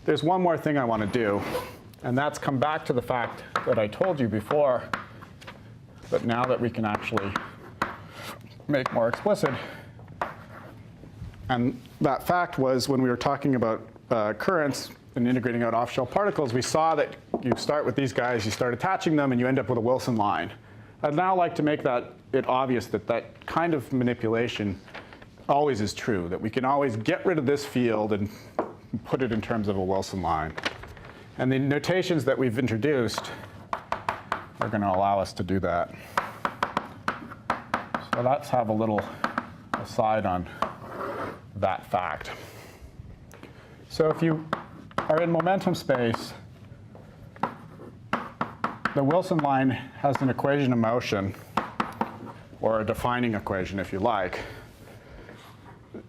there's one more thing I want to do, and that's come back to the fact that I told you before, but now that we can actually make more explicit. And that fact was when we were talking about currents and integrating out off-shell particles, we saw that you start with these guys, you start attaching them, and you end up with a Wilson line. I'd now like to make it obvious that that kind of manipulation always is true, that we can always get rid of this field and put it in terms of a Wilson line. And the notations that we've introduced are going to allow us to do that. So let's have a little aside on that fact. So if you are in momentum space, the Wilson line has an equation of motion, or a defining equation if you like.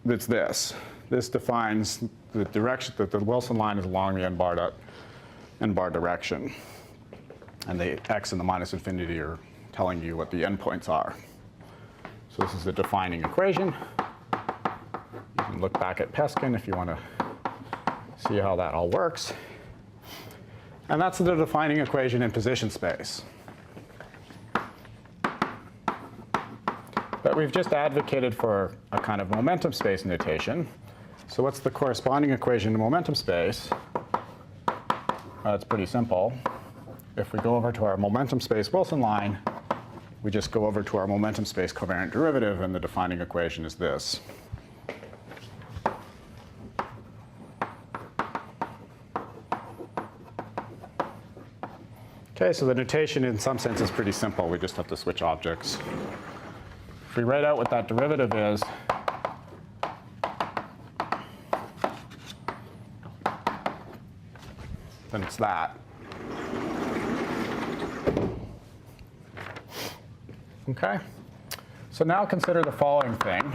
It's this. This defines the direction that the Wilson line is along the n-bar direction. And the x and the minus infinity are telling you what the endpoints are. So this is the defining equation. You can look back at Peskin if you want to see how that all works. And that's the defining equation in position space. But we've just advocated for a kind of momentum space notation. So what's the corresponding equation in momentum space? It's pretty simple. If we go over to our momentum space Wilson line, we just go over to our momentum space covariant derivative, and the defining equation is this. OK, so the notation in some sense is pretty simple. We just have to switch objects. If we write out what that derivative is, then it's that. OK? So now consider the following thing.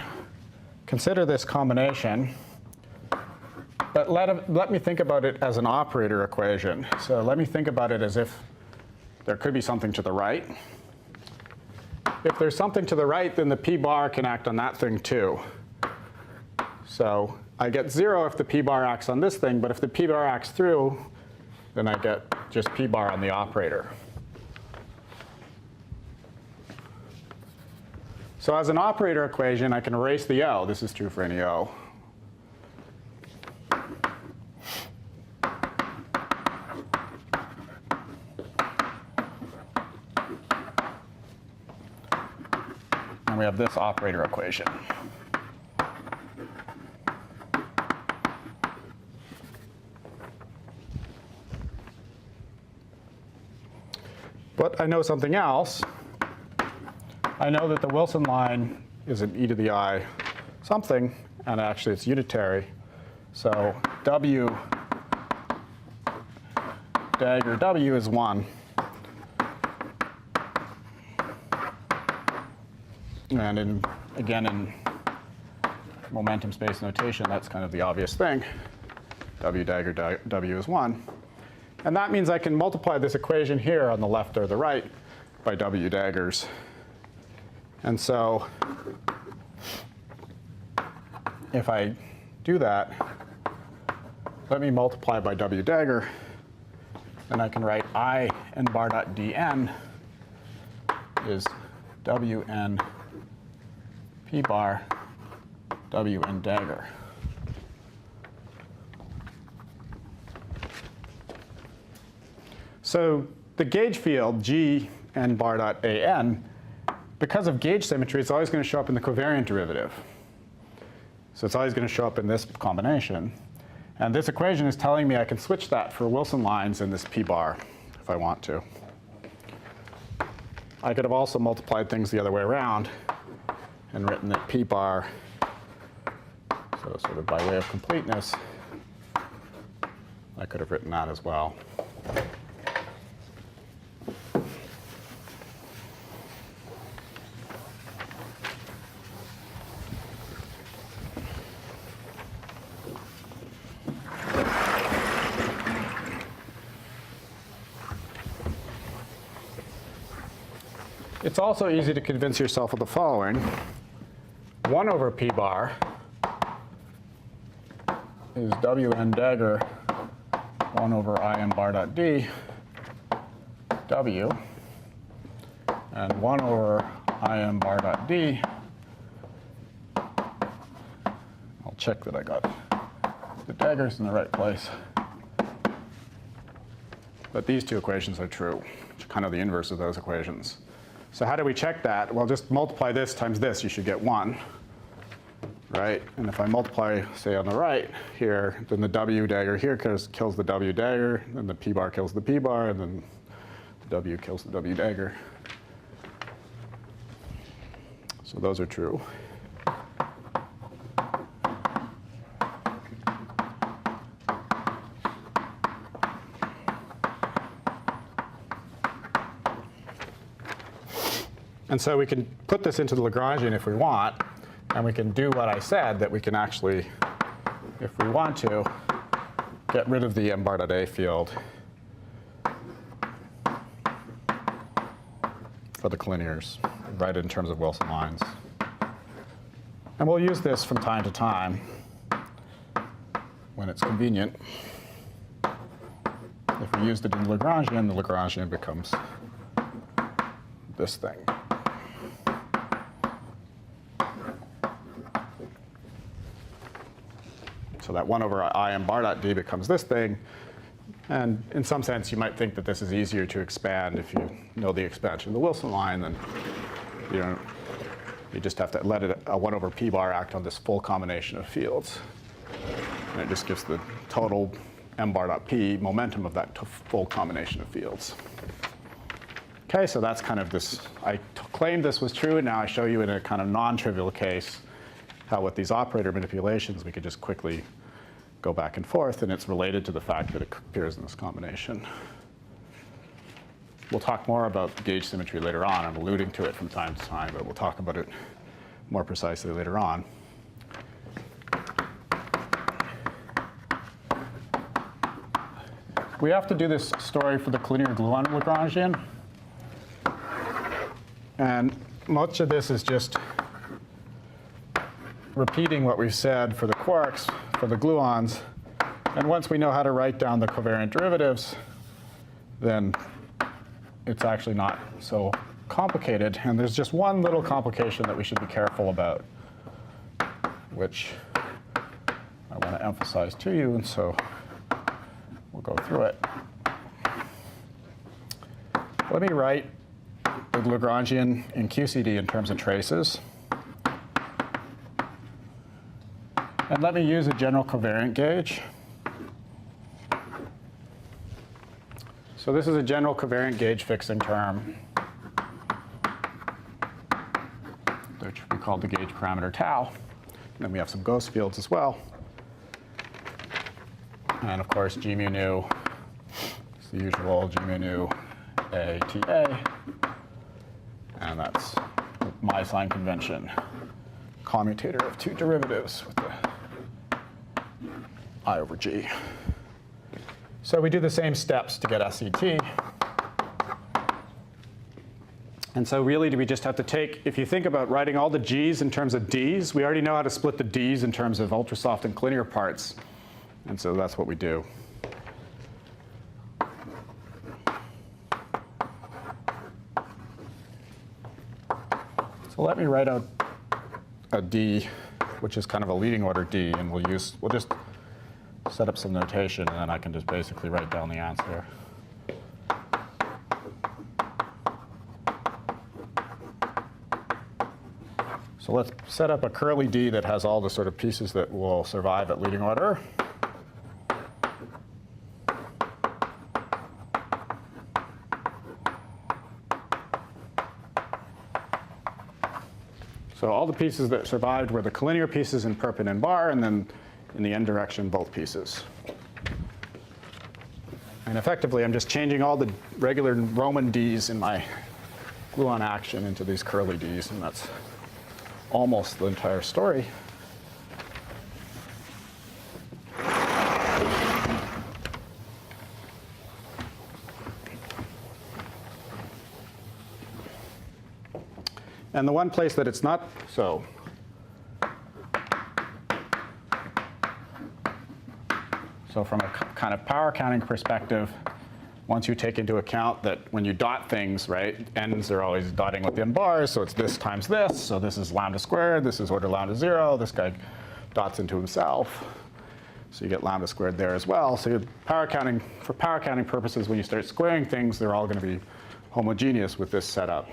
Consider this combination. But let me think about it as an operator equation. So let me think about it as if there could be something to the right. If there's something to the right, then the p-bar can act on that thing too. So I get 0 if the p-bar acts on this thing, but if the p-bar acts through, then I get just p-bar on the operator. So as an operator equation, I can erase the O. This is true for any O. And we have this operator equation. But I know something else. I know that the Wilson line is an e to the I something, and actually it's unitary. So W dagger W is 1. And again, in momentum space notation, that's kind of the obvious thing. W dagger W is 1. And that means I can multiply this equation here on the left or the right by W daggers. And so if I do that, let me multiply by W dagger, then I can write I n bar dot dn is Wn p bar Wn dagger. So the gauge field G n bar dot an, because of gauge symmetry, it's always going to show up in the covariant derivative. So it's always going to show up in this combination. And this equation is telling me I can switch that for Wilson lines in this p-bar if I want to. I could have also multiplied things the other way around and written that p-bar, so sort of by way of completeness, I could have written that as well. It's also easy to convince yourself of the following. 1 over p bar is Wn dagger 1 over Im bar dot d w, and 1 over Im bar dot d. I'll check that I got the daggers in the right place. But these two equations are true, which are kind of the inverse of those equations. So how do we check that? Well, just multiply this times this, you should get 1. Right? And if I multiply, say, on the right here, then the W dagger here kills the W dagger, then the P bar kills the P bar, and then the W kills the W dagger. So those are true. And so we can put this into the Lagrangian if we want. And we can do what I said, that we can actually, if we want to, get rid of the M bar dot A field for the collinears, write it in terms of Wilson lines. And we'll use this from time to time when it's convenient. If we used it in the Lagrangian becomes this thing. So that 1 over Im bar dot d becomes this thing. And in some sense, you might think that this is easier to expand if you know the expansion of the Wilson line. Then you just have to let a 1 over p bar act on this full combination of fields. And it just gives the total m bar dot p momentum of that full combination of fields. OK, so that's kind of this. I claimed this was true, and now I show you in a kind of non-trivial case how with these operator manipulations we could just quickly go back and forth, and it's related to the fact that it appears in this combination. We'll talk more about gauge symmetry later on. I'm alluding to it from time to time, but we'll talk about it more precisely later on. We have to do this story for the collinear Gluon Lagrangian. And much of this is just repeating what we've said for the quarks, for the gluons. And once we know how to write down the covariant derivatives, then it's actually not so complicated. And there's just one little complication that we should be careful about, which I want to emphasize to you. And so we'll go through it. Let me write the Lagrangian in QCD in terms of traces. And let me use a general covariant gauge. So this is a general covariant gauge fixing term, which we call the gauge parameter tau. And then we have some ghost fields as well. And of course, G mu nu is the usual G mu nu A T A. And that's my sign convention, commutator of two derivatives with the I over G. So we do the same steps to get SET. And so really, do we just have to take, if you think about writing all the G's in terms of D's, we already know how to split the D's in terms of ultrasoft and collinear parts. And so that's what we do. So let me write out a D, which is kind of a leading order D, and we'll just set up some notation, and then I can just basically write down the answer. So let's set up a curly D that has all the sort of pieces that will survive at leading order. So all the pieces that survived were the collinear pieces in perpen and bar, and then in the n direction, both pieces. And effectively, I'm just changing all the regular Roman Ds in my gluon action into these curly Ds, and that's almost the entire story. And the one place that it's not so So from a kind of power counting perspective, once you take into account that when you dot things, right, n's are always dotting within bars, so it's this times this, so this is lambda squared, this is order lambda 0, this guy dots into himself. So you get lambda squared there as well. So for power counting purposes, when you start squaring things, they're all going to be homogeneous with this setup.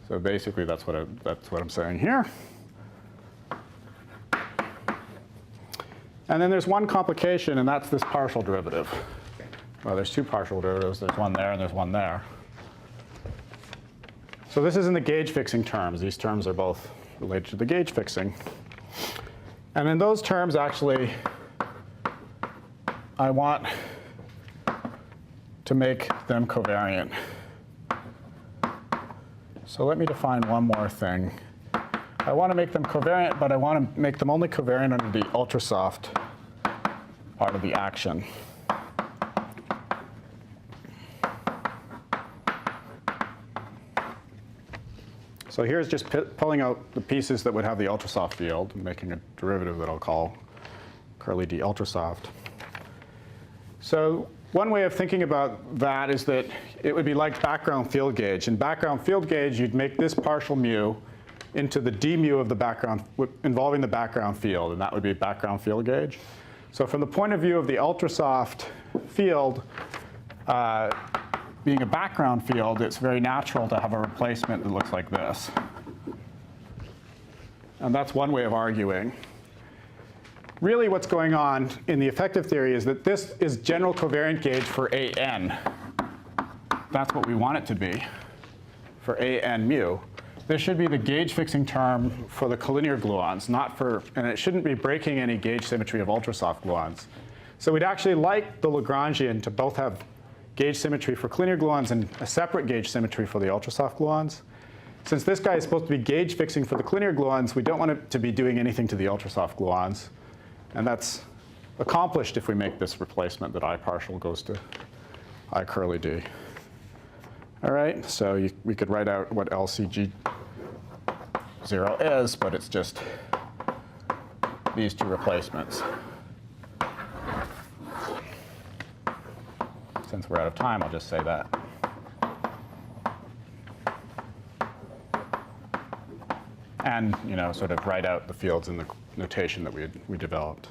So basically, that's what I'm saying here. And then there's one complication, and that's this partial derivative. Well, there's two partial derivatives. There's one there, and there's one there. So this is in the gauge fixing terms. These terms are both related to the gauge fixing. And in those terms, actually, I want to make them covariant. So let me define one more thing. I want to make them covariant, but I want to make them only covariant under the ultrasoft part of the action. So here's just pulling out the pieces that would have the ultrasoft field and making a derivative that I'll call curly d ultrasoft. So one way of thinking about that is that it would be like background field gauge. In background field gauge, you'd make this partial mu into the d mu of the background, involving the background field, and that would be background field gauge. So from the point of view of the ultrasoft field, being a background field, it's very natural to have a replacement that looks like this. And that's one way of arguing. Really what's going on in the effective theory is that this is general covariant gauge for AN. That's what we want it to be for AN mu. This should be the gauge fixing term for the collinear gluons, and it shouldn't be breaking any gauge symmetry of ultrasoft gluons. So we'd actually like the Lagrangian to both have gauge symmetry for collinear gluons and a separate gauge symmetry for the ultrasoft gluons. Since this guy is supposed to be gauge fixing for the collinear gluons, we don't want it to be doing anything to the ultrasoft gluons. And that's accomplished if we make this replacement that I partial goes to I curly d. All right, so we could write out what LCG 0 is, but it's just these two replacements. Since we're out of time, I'll just say that. And sort of write out the fields in the notation that we developed.